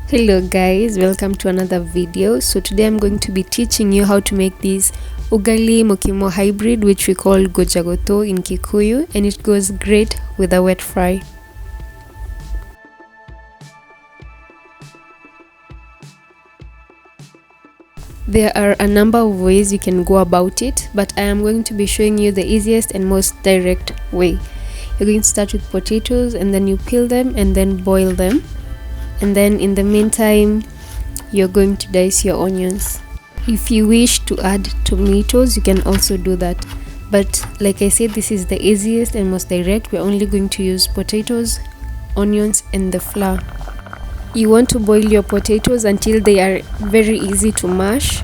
Hello guys, welcome to another video. So today I'm going to be teaching you how to make this Ugali Mokimo hybrid, which we call NGUJA GUTU in Kikuyu, and it goes great with a wet fry. There are a number of ways you can go about it, but I am going to be showing you the easiest and most direct way. You're going to start with potatoes, and then you peel them and then boil them. And then in the meantime, you're going to dice your onions. If you wish to add tomatoes, you can also do that, but like I said, this is the easiest and most direct. We're only going to use potatoes, onions, and the flour. You want to boil your potatoes until they are very easy to mash.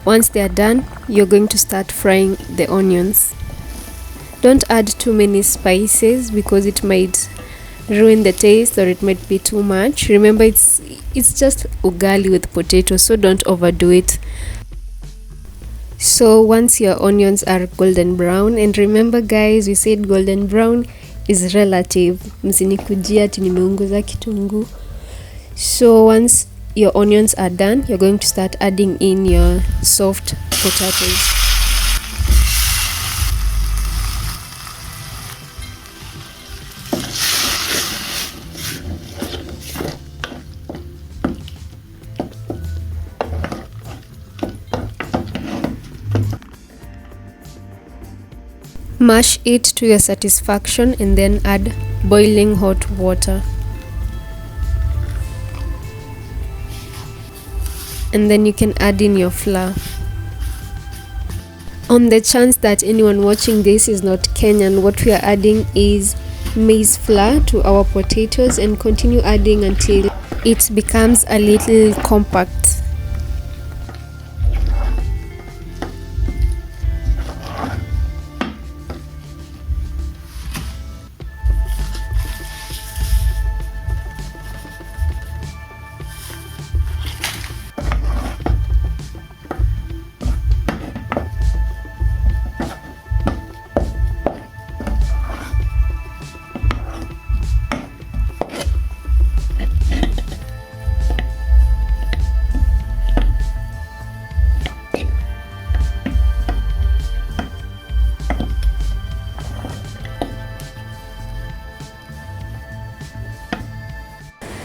Once they are done, you're going to start frying the onions. Don't add too many spices because it might ruin the taste, or it might be too much. Remember, it's just ugali with potatoes, so don't overdo it. So once your onions are golden brown, and remember guys, we said golden brown is relative, msinikujia ati nimeunguza kitunguu. So once your onions are done, you're going to start adding in your soft potatoes. Mash it to your satisfaction and then add boiling hot water. And then you can add in your flour. On the chance that anyone watching this is not Kenyan, what we are adding is maize flour to our potatoes, and continue adding until it becomes a little compact.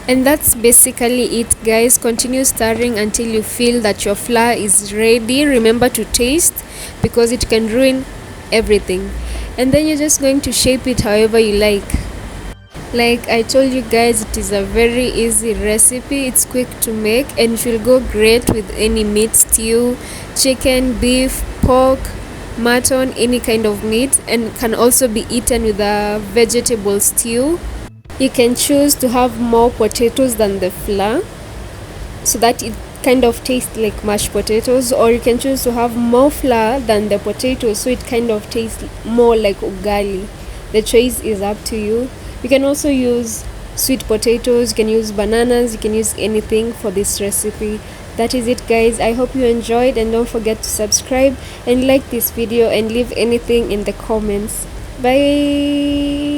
And that's basically it guys. Continue stirring until you feel that your flour is ready. Remember to taste, because it can ruin everything. And then you're just going to shape it however you like. Like I told you guys, it is a very easy recipe. It's quick to make, and it will go great with any meat stew, chicken, beef, pork, mutton, any kind of meat, and can also be eaten with a vegetable stew. You can choose to have more potatoes than the flour, so that it kind of tastes like mashed potatoes, or you can choose to have more flour than the potatoes, so it kind of tastes more like ugali. The choice is up to you. You can also use sweet potatoes, you can use bananas, you can use anything for this recipe. That is it guys. I hope you enjoyed, and don't forget to subscribe and like this video and leave anything in the comments. Bye.